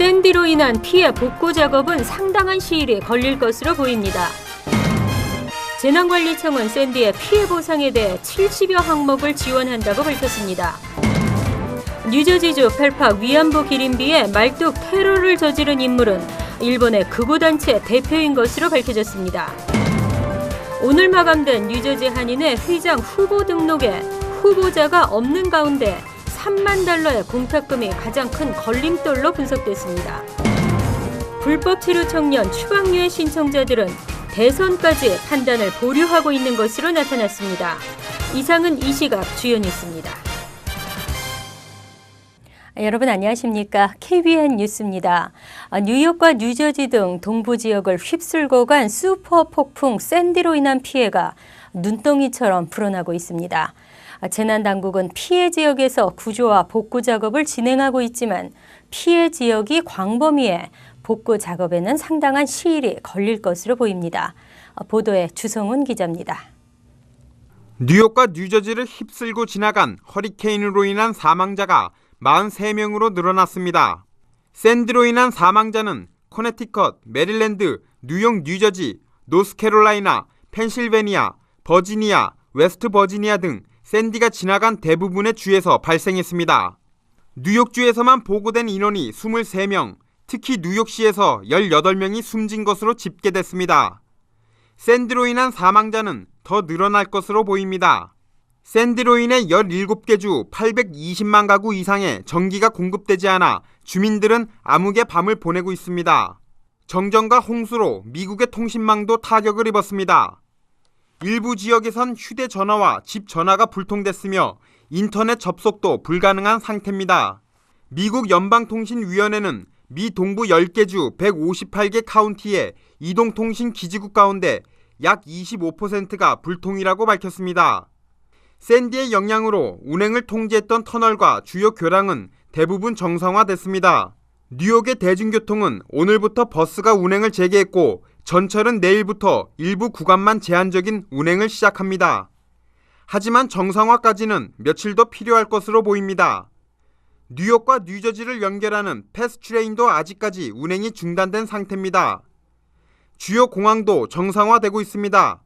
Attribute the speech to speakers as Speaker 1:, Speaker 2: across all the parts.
Speaker 1: 샌디로 인한 피해 복구 작업은 상당한 시일이 걸릴 것으로 보입니다. 재난관리청은 샌디의 피해 보상에 대해 70여 항목을 지원한다고 밝혔습니다. 뉴저지주 펠팍 위안부 기린비에 말뚝 테러를 저지른 인물은 일본의 극우단체 대표인 것으로 밝혀졌습니다. 오늘 마감된 뉴저지 한인회 회장 후보 등록에 후보자가 없는 가운데 3만 달러의 공탁금이 가장 큰 걸림돌로 분석됐습니다. 불법 체류 청년 추방유예 신청자들은 대선까지 판단을 보류하고 있는 것으로 나타났습니다. 이상은 이 시각 주요 뉴스입니다. 여러분 안녕하십니까? KBN 뉴스입니다. 뉴욕과 뉴저지 등 동부 지역을 휩쓸고 간 슈퍼 폭풍 샌디로 인한 피해가 눈덩이처럼 불어나고 있습니다. 재난당국은 피해 지역에서 구조와 복구 작업을 진행하고 있지만 피해 지역이 광범위해 복구 작업에는 상당한 시일이 걸릴 것으로 보입니다. 보도에 주성훈 기자입니다.
Speaker 2: 뉴욕과 뉴저지를 휩쓸고 지나간 허리케인으로 인한 사망자가 43명으로 늘어났습니다. 샌디로 인한 사망자는 코네티컷, 메릴랜드, 뉴욕, 뉴저지, 노스캐롤라이나, 펜실베니아, 버지니아, 웨스트 버지니아 등 샌디가 지나간 대부분의 주에서 발생했습니다. 뉴욕주에서만 보고된 인원이 23명, 특히 뉴욕시에서 18명이 숨진 것으로 집계됐습니다. 샌디로 인한 사망자는 더 늘어날 것으로 보입니다. 샌디로 인해 17개 주 820만 가구 이상의 전기가 공급되지 않아 주민들은 암흑의 밤을 보내고 있습니다. 정전과 홍수로 미국의 통신망도 타격을 입었습니다. 일부 지역에선 휴대전화와 집 전화가 불통됐으며 인터넷 접속도 불가능한 상태입니다. 미국 연방통신위원회는 미 동부 10개 주 158개 카운티의 이동통신 기지국 가운데 약 25%가 불통이라고 밝혔습니다. 샌디의 영향으로 운행을 통제했던 터널과 주요 교량은 대부분 정상화됐습니다. 뉴욕의 대중교통은 오늘부터 버스가 운행을 재개했고 전철은 내일부터 일부 구간만 제한적인 운행을 시작합니다. 하지만 정상화까지는 며칠 더 필요할 것으로 보입니다. 뉴욕과 뉴저지를 연결하는 패스트트레인도 아직까지 운행이 중단된 상태입니다. 주요 공항도 정상화되고 있습니다.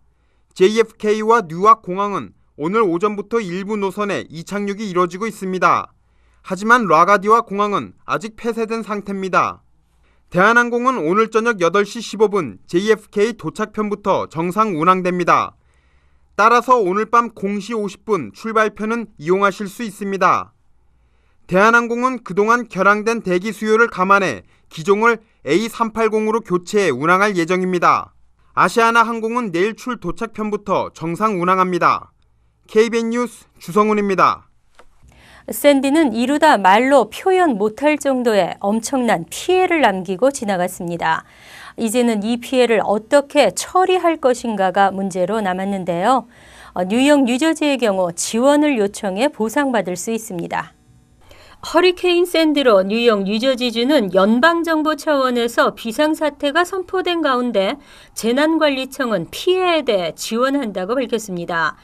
Speaker 2: JFK와 뉴아크 공항은 오늘 오전부터 일부 노선에 이착륙이 이뤄지고 있습니다. 하지만 라가디와 공항은 아직 폐쇄된 상태입니다. 대한항공은 오늘 저녁 8시 15분 JFK 도착편부터 정상 운항됩니다. 따라서 오늘 밤 0시 50분 출발편은 이용하실 수 있습니다. 대한항공은 그동안 결항된 대기 수요를 감안해 기종을 A380으로 교체해 운항할 예정입니다. 아시아나 항공은 내일 출 도착편부터 정상 운항합니다. KBN 뉴스 주성훈입니다.
Speaker 1: 샌디는 이루다 말로 표현 못할 정도의 엄청난 피해를 남기고 지나갔습니다. 이제는 이 피해를 어떻게 처리할 것인가가 문제로 남았는데요. 뉴욕, 뉴저지의 경우 지원을 요청해 보상받을 수 있습니다. 허리케인 샌디로 뉴욕, 뉴저지주는 연방정부 차원에서 비상사태가 선포된 가운데 재난관리청은 피해에 대해 지원한다고 밝혔습니다.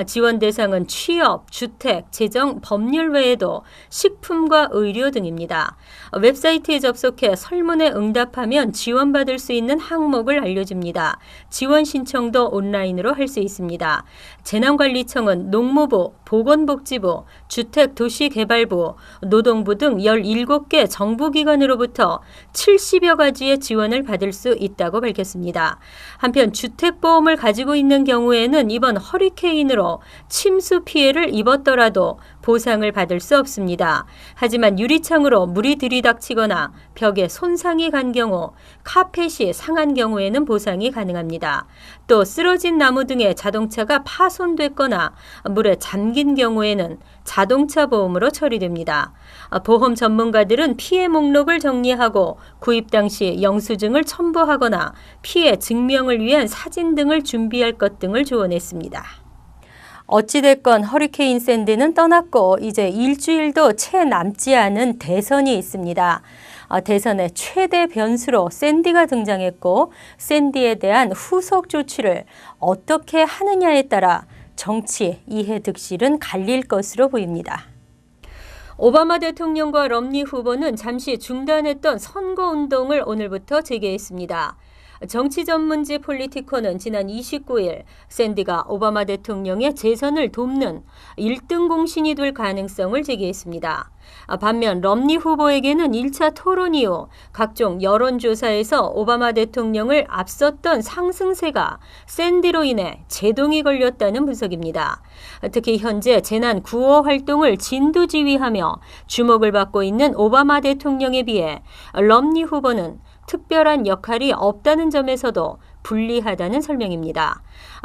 Speaker 1: 지원 대상은 취업, 주택, 재정, 법률 외에도 식품과 의료 등입니다. 웹사이트에 접속해 설문에 응답하면 지원받을 수 있는 항목을 알려줍니다. 지원 신청도 온라인으로 할 수 있습니다. 재난관리청은 농무부, 보건복지부, 주택도시개발부, 노동부 등 17개 정부기관으로부터 70여 가지의 지원을 받을 수 있다고 밝혔습니다. 한편 주택보험을 가지고 있는 경우에는 이번 허리케인으로 침수 피해를 입었더라도 보상을 받을 수 없습니다. 하지만 유리창으로 물이 들이닥치거나 벽에 손상이 간 경우, 카펫이 상한 경우에는 보상이 가능합니다. 또 쓰러진 나무 등의 자동차가 파손됐거나 물에 잠긴 경우에는 자동차 보험으로 처리됩니다. 보험 전문가들은 피해 목록을 정리하고 구입 당시 영수증을 첨부하거나 피해 증명을 위한 사진 등을 준비할 것 등을 조언했습니다. 어찌됐건 허리케인 샌디는 떠났고 이제 일주일도 채 남지 않은 대선이 있습니다. 대선의 최대 변수로 샌디가 등장했고 샌디에 대한 후속 조치를 어떻게 하느냐에 따라 정치 이해득실은 갈릴 것으로 보입니다. 오바마 대통령과 럼니 후보는 잠시 중단했던 선거운동을 오늘부터 재개했습니다. 정치 전문지 폴리티코는 지난 29일 샌디가 오바마 대통령의 재선을 돕는 1등 공신이 될 가능성을 제기했습니다. 반면 럼니 후보에게는 1차 토론 이후 각종 여론조사에서 오바마 대통령을 앞섰던 상승세가 샌디로 인해 제동이 걸렸다는 분석입니다. 특히 현재 재난 구호 활동을 진두지휘하며 주목을 받고 있는 오바마 대통령에 비해 럼니 후보는 특별한 역할이 없다는 점에서도 불리하다는 설명입니다.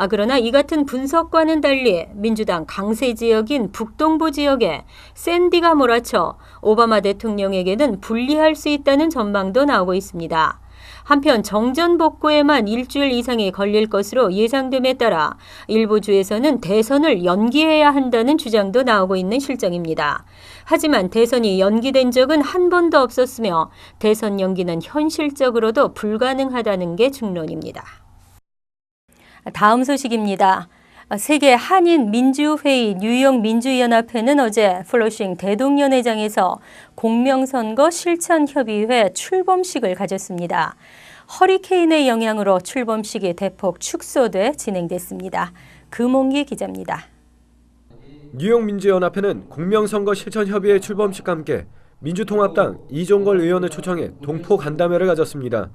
Speaker 1: 그러나 이 같은 분석과는 달리 민주당 강세 지역인 북동부 지역에 샌디가 몰아쳐 오바마 대통령에게는 불리할 수 있다는 전망도 나오고 있습니다. 한편 정전 복구에만 일주일 이상이 걸릴 것으로 예상됨에 따라 일부 주에서는 대선을 연기해야 한다는 주장도 나오고 있는 실정입니다. 하지만 대선이 연기된 적은 한 번도 없었으며 대선 연기는 현실적으로도 불가능하다는 게 중론입니다. 다음 소식입니다. 세계 한인 민주회의 뉴욕 민주연합회는 어제 플러싱 대동연회장에서 공명선거 실천협의회 출범식을 가졌습니다. 허리케인의 영향으로 출범식이 대폭 축소돼 진행됐습니다. 금홍기 기자입니다.
Speaker 3: 뉴욕 민주연합회는 공명선거 실천협의회 출범식과 함께 민주통합당 이종걸 의원을 초청해 동포 간담회를 가졌습니다.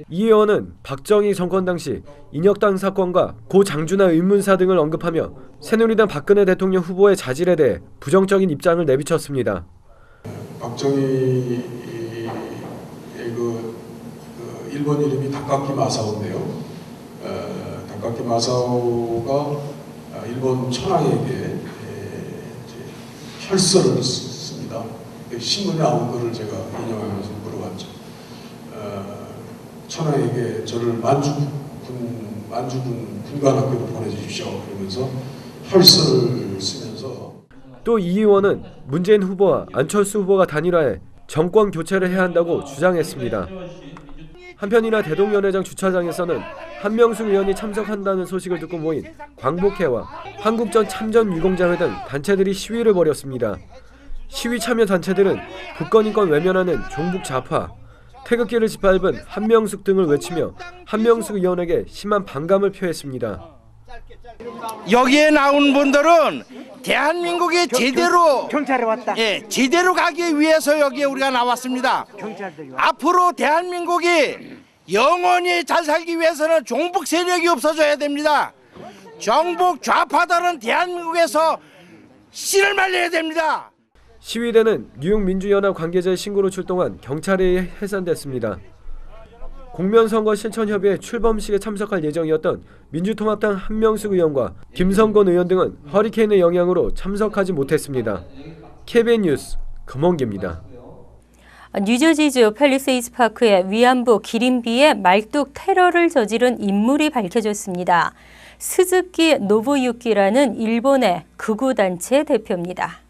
Speaker 3: 이 의원은 박정희 정권 당시 인혁당 사건과 고 장준하 의문사 등을 언급하며 새누리당 박근혜 대통령 후보의 자질에 대해 부정적인 입장을 내비쳤습니다.
Speaker 4: 박정희의 일본 이름이 다카키 마사오인데요. 다카키 마사오가 일본 천황에게 혈서를 씁니다. 신문에 나온 것을 제가 인용하면서 물어봤죠. 천황에게 저를 만주군 군관학교로 보내주십시오. 그러면서 혈서를 쓰면서
Speaker 3: 또 이 의원은 문재인 후보와 안철수 후보가 단일화해 정권 교체를 해야 한다고 주장했습니다. 한편이나 대동연회장 주차장에서는 한명숙 의원이 참석한다는 소식을 듣고 모인 광복회와 한국전 참전유공자회 등 단체들이 시위를 벌였습니다. 시위 참여 단체들은 국권인권 외면하는 종북 좌파, 태극기를 짓밟은 한명숙 등을 외치며 한명숙 의원에게 심한 반감을 표했습니다.
Speaker 5: 여기에 나온 분들은 대한민국이 제대로
Speaker 6: 경찰에 왔다.
Speaker 5: 제대로 가기 위해서 여기에 우리가 나왔습니다. 앞으로 대한민국이 영원히 잘 살기 위해서는 종북 세력이 없어져야 됩니다. 종북 좌파들은 대한민국에서 씨를 말려야 됩니다.
Speaker 3: 시위대는 뉴욕 민주연합 관계자의 신고로 출동한 경찰에 의해 해산됐습니다. 공면선거 실천협의회 출범식에 참석할 예정이었던 민주통합당 한명숙 의원과 김성건 의원 등은 허리케인의 영향으로 참석하지 못했습니다. KBN 뉴스 금홍기입니다.
Speaker 1: 뉴저지주 팰리세이드 파크의 위안부 기린비에 말뚝 테러를 저지른 인물이 밝혀졌습니다. 스즈키 노부유키라는 일본의 극우단체 대표입니다.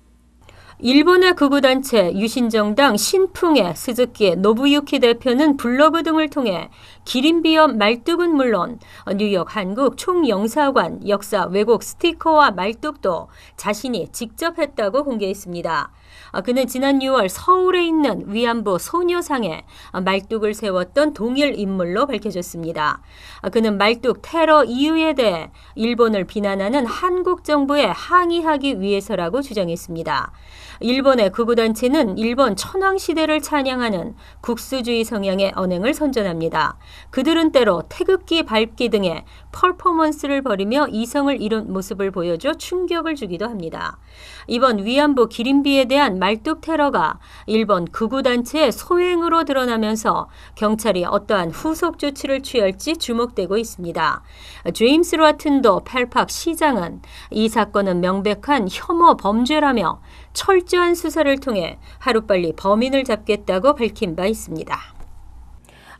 Speaker 1: 일본의 극우단체 유신정당 신풍의 스즈키 노부유키 대표는 블로그 등을 통해 기린비염 말뚝은 물론 뉴욕 한국 총영사관 역사 왜곡 스티커와 말뚝도 자신이 직접 했다고 공개했습니다. 그는 지난 6월 서울에 있는 위안부 소녀상에 말뚝을 세웠던 동일 인물로 밝혀졌습니다. 그는 말뚝 테러 이유에 대해 일본을 비난하는 한국 정부에 항의하기 위해서라고 주장했습니다. 일본의 극우단체는 일본 천황시대를 찬양하는 국수주의 성향의 언행을 선전합니다. 그들은 때로 태극기 밟기 등의 퍼포먼스를 벌이며 이성을 이룬 모습을 보여줘 충격을 주기도 합니다. 이번 위안부 기린비에 대한 말뚝 테러가 일본 극우단체의 소행으로 드러나면서 경찰이 어떠한 후속 조치를 취할지 주목되고 있습니다. 제임스 라튼도 펠팍 시장은 이 사건은 명백한 혐오 범죄라며 철저한 수사를 통해 하루빨리 범인을 잡겠다고 밝힌 바 있습니다.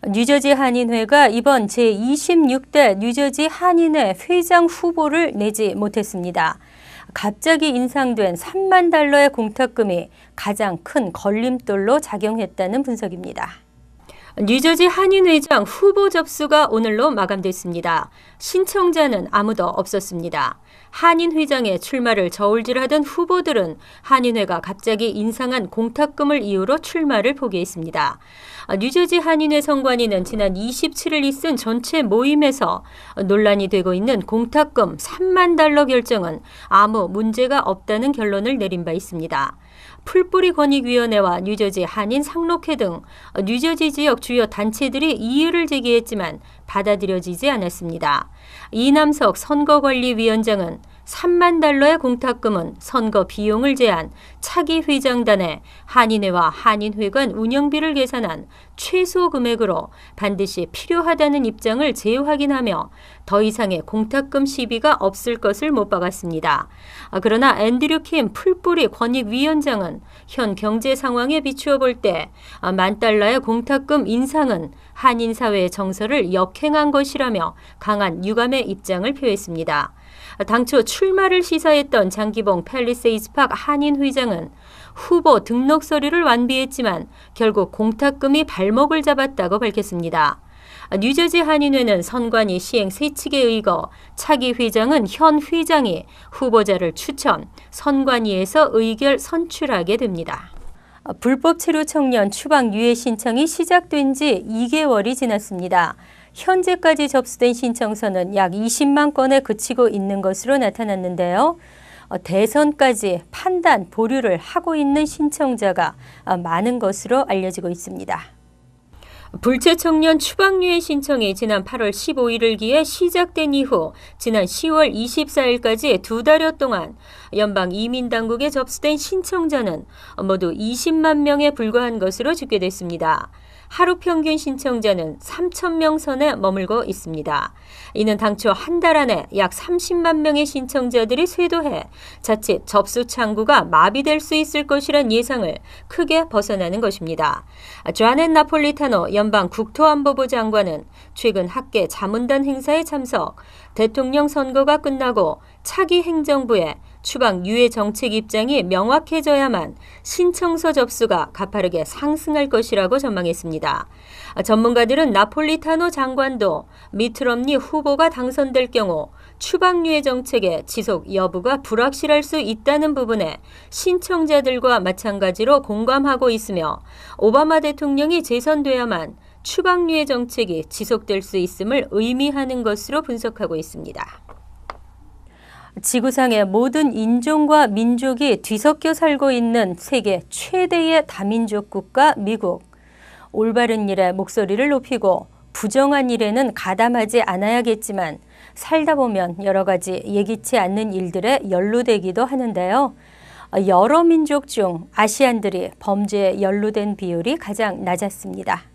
Speaker 1: 뉴저지 한인회가 이번 제26대 뉴저지 한인회 회장 후보를 내지 못했습니다. 갑자기 인상된 3만 달러의 공탁금이 가장 큰 걸림돌로 작용했다는 분석입니다. 뉴저지 한인회장 후보 접수가 오늘로 마감됐습니다. 신청자는 아무도 없었습니다. 한인회장의 출마를 저울질하던 후보들은 한인회가 갑자기 인상한 공탁금을 이유로 출마를 포기했습니다. 뉴저지 한인회 선관위는 지난 27일 있은 전체 모임에서 논란이 되고 있는 공탁금 3만 달러 결정은 아무 문제가 없다는 결론을 내린 바 있습니다. 풀뿌리 권익위원회와 뉴저지 한인 상록회 등 뉴저지 지역 주요 단체들이 이의를 제기했지만 받아들여지지 않았습니다. 이남석 선거관리위원장은 3만 달러의 공탁금은 선거 비용을 제한 차기 회장단의 한인회와 한인회관 운영비를 계산한 최소 금액으로 반드시 필요하다는 입장을 재확인하며 더 이상의 공탁금 시비가 없을 것을 못 박았습니다. 그러나 앤드류 킴 풀뿌리 권익위원장은 현 경제 상황에 비추어 볼 때 1만 달러의 공탁금 인상은 한인 사회의 정서를 역행한 것이라며 강한 유감의 입장을 표했습니다. 당초 출마를 시사했던 장기봉 팰리세이드스팍 한인 회장은 후보 등록 서류를 완비했지만 결국 공탁금이 발목을 잡았다고 밝혔습니다. 뉴저지 한인회는 선관위 시행 세칙에 의거 차기 회장은 현 회장이 후보자를 추천, 선관위에서 의결 선출하게 됩니다. 불법 체류 청년 추방 유예 신청이 시작된 지 2개월이 지났습니다. 현재까지 접수된 신청서는 약 20만 건에 그치고 있는 것으로 나타났는데요. 대선까지 판단, 보류를 하고 있는 신청자가 많은 것으로 알려지고 있습니다. 불체 청년 추방유예 신청이 지난 8월 15일을 기해 시작된 이후 지난 10월 24일까지 2달여 동안 연방 이민당국에 접수된 신청자는 모두 20만 명에 불과한 것으로 집계됐습니다. 하루 평균 신청자는 3,000명 선에 머물고 있습니다. 이는 당초 한 달 안에 약 30만 명의 신청자들이 쇄도해 자칫 접수 창구가 마비될 수 있을 것이란 예상을 크게 벗어나는 것입니다. 자넷 나폴리타노 연방 국토안보부 장관은 최근 학계 자문단 행사에 참석, 대통령 선거가 끝나고 차기 행정부의 추방 유예 정책 입장이 명확해져야만 신청서 접수가 가파르게 상승할 것이라고 전망했습니다. 전문가들은 나폴리타노 장관도 미트럼니 후보가 당선될 경우 추방 유예 정책의 지속 여부가 불확실할 수 있다는 부분에 신청자들과 마찬가지로 공감하고 있으며 오바마 대통령이 재선돼야만 추방 유예 정책이 지속될 수 있음을 의미하는 것으로 분석하고 있습니다. 지구상의 모든 인종과 민족이 뒤섞여 살고 있는 세계 최대의 다민족 국가 미국. 올바른 일에 목소리를 높이고 부정한 일에는 가담하지 않아야겠지만 살다 보면 여러 가지 예기치 않는 일들에 연루되기도 하는데요. 여러 민족 중 아시안들이 범죄에 연루된 비율이 가장 낮았습니다.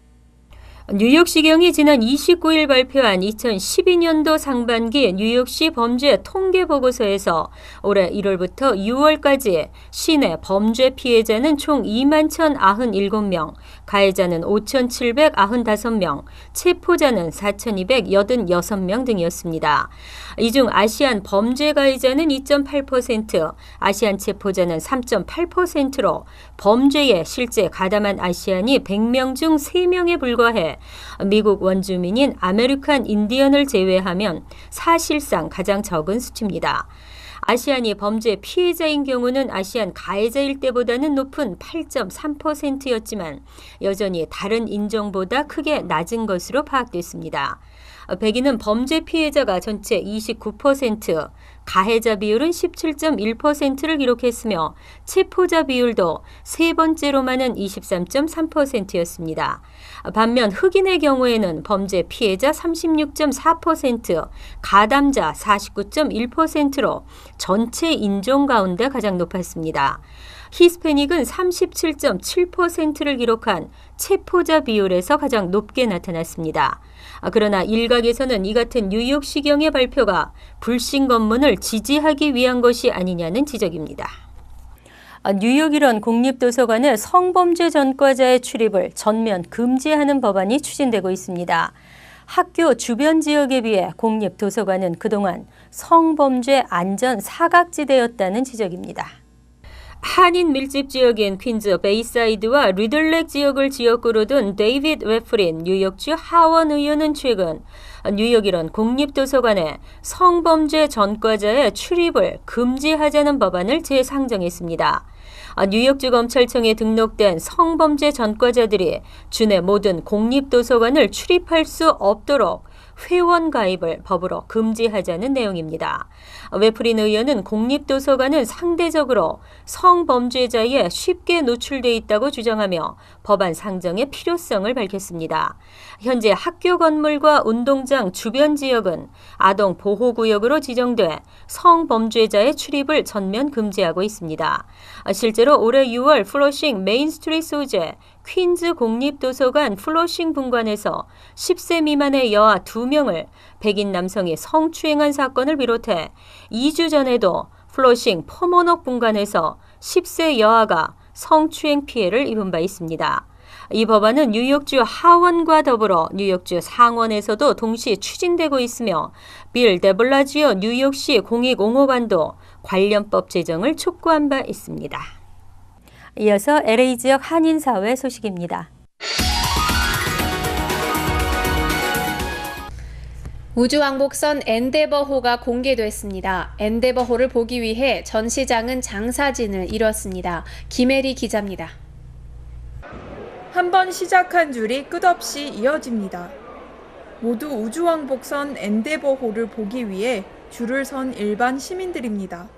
Speaker 1: 뉴욕시경이 지난 29일 발표한 2012년도 상반기 뉴욕시 범죄 통계 보고서에서 올해 1월부터 6월까지 시내 범죄 피해자는 총 21,097명, 가해자는 5,795명, 체포자는 4,286명 등이었습니다. 이 중 아시안 범죄 가해자는 2.8%, 아시안 체포자는 3.8%로 범죄에 실제 가담한 아시안이 100명 중 3명에 불과해 미국 원주민인 아메리칸 인디언을 제외하면 사실상 가장 적은 수치입니다. 아시안이 범죄 피해자인 경우는 아시안 가해자일 때보다는 높은 8.3%였지만 여전히 다른 인종보다 크게 낮은 것으로 파악됐습니다. 백인은 범죄 피해자가 전체 29%, 가해자 비율은 17.1%를 기록했으며 체포자 비율도 세 번째로 많은 23.3%였습니다. 반면 흑인의 경우에는 범죄 피해자 36.4%, 가담자 49.1%로 전체 인종 가운데 가장 높았습니다. 히스패닉은 37.7%를 기록한 체포자 비율에서 가장 높게 나타났습니다. 그러나 일각에서는 이 같은 뉴욕시경의 발표가 불신 검문을 지지하기 위한 것이 아니냐는 지적입니다. 뉴욕 일원 공립도서관에 성범죄 전과자의 출입을 전면 금지하는 법안이 추진되고 있습니다. 학교 주변 지역에 비해 공립도서관은 그동안 성범죄 안전 사각지대였다는 지적입니다. 한인 밀집 지역인 퀸즈 베이사이드와 리들렉 지역을 지역구로 둔 데이비드 웨프린 뉴욕주 하원 의원은 최근 뉴욕1원 국립도서관에 성범죄 전과자의 출입을 금지하자는 법안을 재상정했습니다. 뉴욕주 검찰청에 등록된 성범죄 전과자들이 주내 모든 공립도서관을 출입할 수 없도록 회원 가입을 법으로 금지하자는 내용입니다. 웨프린 의원은 공립도서관은 상대적으로 성범죄자에 쉽게 노출돼 있다고 주장하며 법안 상정의 필요성을 밝혔습니다. 현재 학교 건물과 운동장 주변 지역은 아동 보호구역으로 지정돼 성범죄자의 출입을 전면 금지하고 있습니다. 실제로 올해 6월 플러싱 메인스트리트 소재 퀸즈 공립도서관 플러싱 분관에서 10세 미만의 여아 2명을 백인 남성이 성추행한 사건을 비롯해 2주 전에도 플러싱 포모녹 분관에서 10세 여아가 성추행 피해를 입은 바 있습니다. 이 법안은 뉴욕주 하원과 더불어 뉴욕주 상원에서도 동시 추진되고 있으며 빌 데블라지오 뉴욕시 공익-옹호관도 관련법 제정을 촉구한 바 있습니다. 이어서 LA 지역 한인사회 소식입니다.
Speaker 6: 우주왕복선 엔데버호가 공개됐습니다. 엔데버호를 보기 위해 전 시장은 장사진을 이뤘습니다. 김혜리 기자입니다.
Speaker 7: 한 번 시작한 줄이 끝없이 이어집니다. 모두 우주왕복선 엔데버호를 보기 위해 줄을 선 일반 시민들입니다.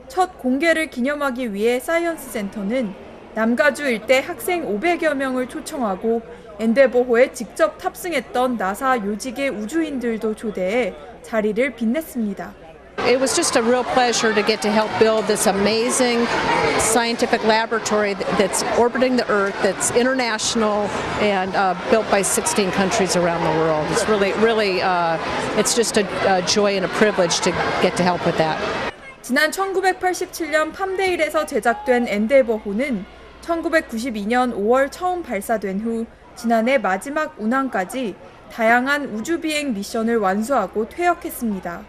Speaker 7: 첫 공개를 기념하기 위해 사이언스 센터는 남가주 일대 학생 500여 명을 초청하고 엔데버호에 직접 탑승했던 나사 요직의 우주인들도 초대해 자리를 빛냈습니다.
Speaker 8: It was just a real pleasure to get to help build this amazing scientific laboratory that's orbiting the Earth, that's international and built by 16 countries around the world. It's really, it's just a joy and a privilege to get to help with that.
Speaker 7: 지난 1987년 팜데일에서 제작된 엔데버호는 1992년 5월 처음 발사된 후 지난해 마지막 운항까지 다양한 우주비행 미션을 완수하고 퇴역했습니다.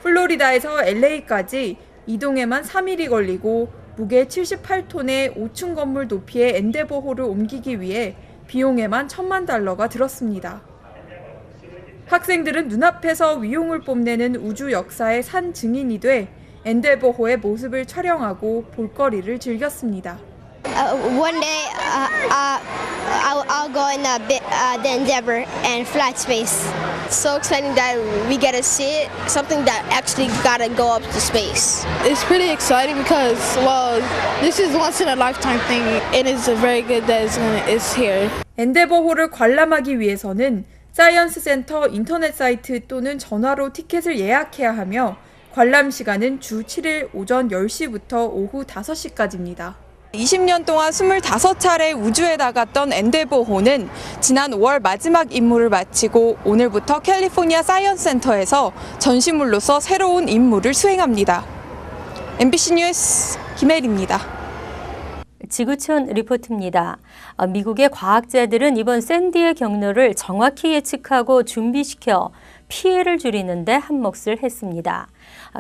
Speaker 7: 플로리다에서 LA까지 이동에만 3일이 걸리고 무게 78톤의 5층 건물 높이의 엔데버호를 옮기기 위해 비용에만 $10,000,000가 들었습니다. 학생들은 눈앞에서 위용을 뽐내는 우주 역사의 산 증인이 돼 엔데버호의 모습을 촬영하고 볼거리를 즐겼습니다.
Speaker 9: One day, I'll go in the Endeavour and fly space. So exciting that we get to see it, something that actually got to go up to space.
Speaker 10: It's pretty exciting because, well, this is once in a lifetime thing, and it's very good that it's here.
Speaker 7: 엔데버호를 관람하기 위해서는 사이언스 센터 인터넷 사이트 또는 전화로 티켓을 예약해야 하며 관람 시간은 주 7일 오전 10시부터 오후 5시까지입니다.
Speaker 11: 20년 동안 25차례 우주에 나갔던 엔데버호는 지난 5월 마지막 임무를 마치고 오늘부터 캘리포니아 사이언스 센터에서 전시물로서 새로운 임무를 수행합니다. MBC 뉴스 김혜리입니다.
Speaker 1: 지구촌 리포트입니다. 미국의 과학자들은 이번 샌디의 경로를 정확히 예측하고 준비시켜 피해를 줄이는 데 한몫을 했습니다.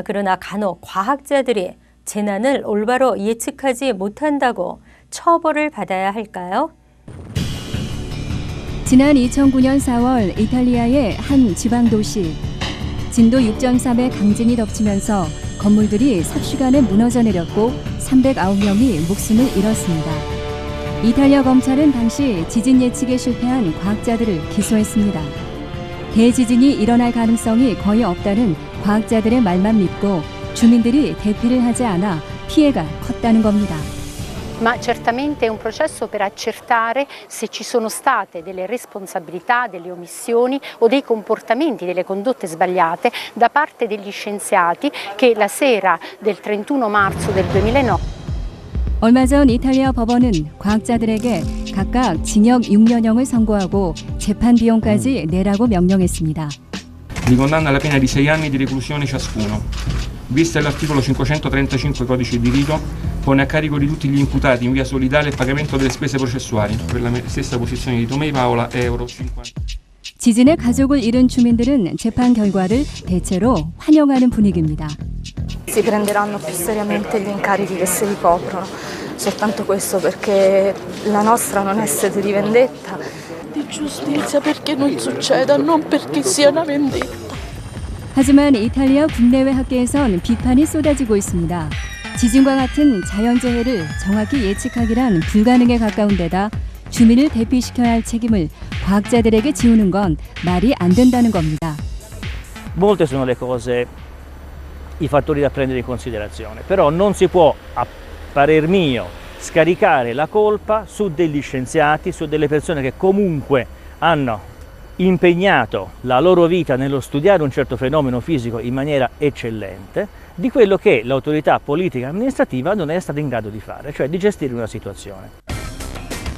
Speaker 1: 그러나 간혹 과학자들이 재난을 올바로 예측하지 못한다고 처벌을 받아야 할까요?
Speaker 12: 지난 2009년 4월 이탈리아의 한 지방도시 진도 6.3의 강진이 덮치면서 건물들이 삽시간에 무너져 내렸고 309명이 목숨을 잃었습니다. 이탈리아 검찰은 당시 지진 예측에 실패한 과학자들을 기소했습니다. 대지진이 일어날 가능성이 거의 없다는 과학자들의 말만 믿고 주민들이 대피를 하지 않아 피해가 컸다는 겁니다.
Speaker 13: Ma certamente è un processo per accertare se ci sono state delle responsabilità, delle omissioni o dei comportamenti, delle condotte sbagliate da parte degli scienziati che la sera del 31 marzo del 2009
Speaker 12: 얼마 전 이탈리아 법원은 과학자들에게 각각 징역 6년형을 선고하고 재판 비용까지 내라고 명령했습니다.
Speaker 14: Li condanna alla pena di 6 anni di reclusione ciascuno. Vista l'articolo 535 Codice di Rito, pone a carico di tutti gli imputati in via solidale il pagamento delle spese processuali. Per la stessa posizione di Tomei Paola è euro 50.
Speaker 12: 지진에 가족을 잃은 주민들은 재판 결과를 대체로 환영하는 분위기입니다.
Speaker 15: Si prenderanno più seriamente gli incarichi che si ricoprono, soltanto questo, perché la nostra non è sete di vendetta.
Speaker 10: Di giustizia perché non succeda, non perché sia una vendetta.
Speaker 12: 하지만 이탈리아 국내외 학계에선 비판이 쏟아지고 있습니다. 지진과 같은 자연재해를 정확히 예측하기란 불가능에 가까운 데다 주민을 대피시켜야 할 책임을 과학자들에게 지우는 건 말이 안 된다는 겁니다.
Speaker 16: Molte sono le cose, i fattori da prendere in considerazione, però non si può, a parer mio, scaricare la colpa su degli scienziati, su delle persone che comunque hanno impegnato la loro vita nello studiare un certo fenomeno fisico in maniera eccellente, di quello che l'autorità politica e amministrativa non è stata in grado di fare, cioè di gestire una situazione.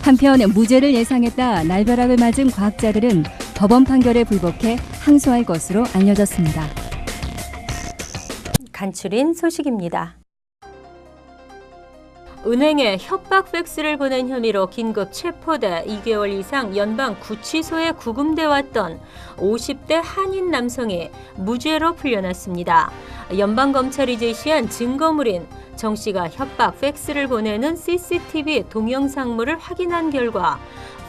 Speaker 12: 한편 무죄를 예상했다 날벼락을 맞은 과학자들은 법원 판결에 불복해 항소할 것으로 알려졌습니다.
Speaker 1: 간추린 소식입니다. 은행에 협박 팩스를 보낸 혐의로 긴급 체포돼 2개월 이상 연방 구치소에 구금돼 왔던 50대 한인 남성이 무죄로 풀려났습니다. 연방검찰이 제시한 증거물인 정 씨가 협박 팩스를 보내는 CCTV 동영상물을 확인한 결과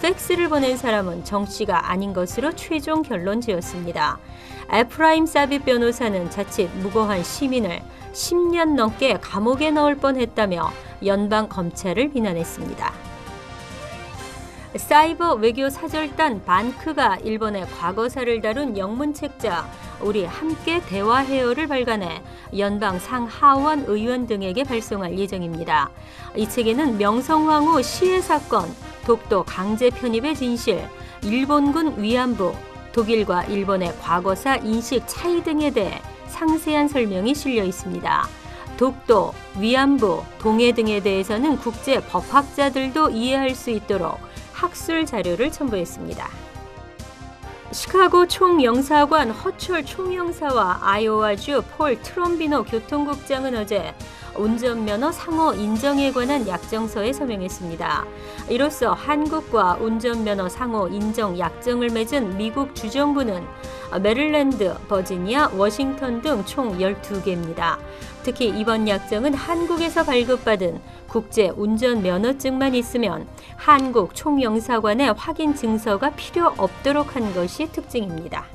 Speaker 1: 팩스를 보낸 사람은 정 씨가 아닌 것으로 최종 결론 지었습니다. 에프라임 사빗 변호사는 자칫 무고한 시민을 10년 넘게 감옥에 넣을 뻔했다며 연방 검찰을 비난했습니다. 사이버 외교 사절단 반크가 일본의 과거사를 다룬 영문책자 우리 함께 대화해요를 발간해 연방 상하원 의원 등에게 발송할 예정입니다. 이 책에는 명성황후 시해 사건, 독도 강제 편입의 진실, 일본군 위안부, 독일과 일본의 과거사 인식 차이 등에 대해 상세한 설명이 실려 있습니다. 독도, 위안부, 동해 등에 대해서는 국제 법학자들도 이해할 수 있도록 학술 자료를 첨부했습니다. 시카고 총영사관 허철 총영사와 아이오와주 폴 트롬비노 교통국장은 어제 운전면허 상호 인정에 관한 약정서에 서명했습니다. 이로써 한국과 운전면허 상호 인정 약정을 맺은 미국 주정부는 메릴랜드, 버지니아, 워싱턴 등 총 12개입니다. 특히 이번 약정은 한국에서 발급받은 국제 운전면허증만 있으면 한국 총영사관의 확인 증서가 필요 없도록 한 것이 특징입니다.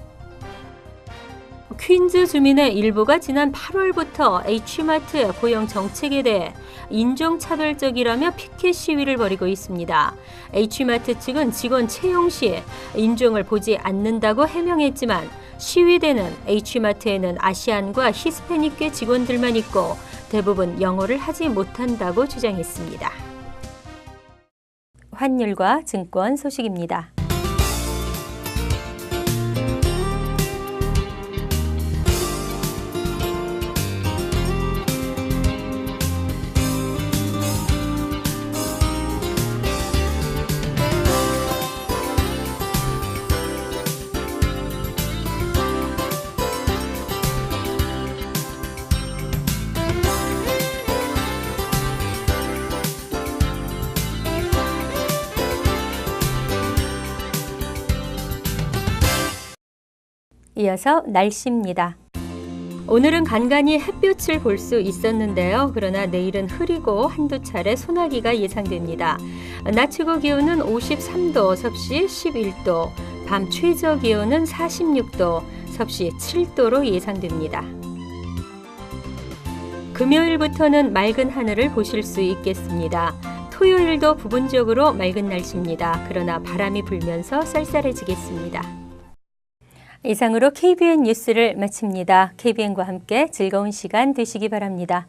Speaker 1: 퀸즈 주민의 일부가 지난 8월부터 H마트의 고용 정책에 대해 인종차별적이라며 피켓 시위를 벌이고 있습니다. H마트 측은 직원 채용 시 인종을 보지 않는다고 해명했지만 시위대는 H마트에는 아시안과 히스패닉계 직원들만 있고 대부분 영어를 하지 못한다고 주장했습니다. 환율과 증권 소식입니다. 이어서 날씨입니다. 오늘은 간간히 햇볕을 볼 수 있었는데요. 그러나 내일은 흐리고 한두 차례 소나기가 예상됩니다. 낮 최고 기온은 53도, 섭씨 11도, 밤 최저 기온은 46도, 섭씨 7도로 예상됩니다. 금요일부터는 맑은 하늘을 보실 수 있겠습니다. 토요일도 부분적으로 맑은 날씨입니다. 그러나 바람이 불면서 쌀쌀해지겠습니다. 이상으로 KBN 뉴스를 마칩니다. KBN과 함께 즐거운 시간 되시기 바랍니다.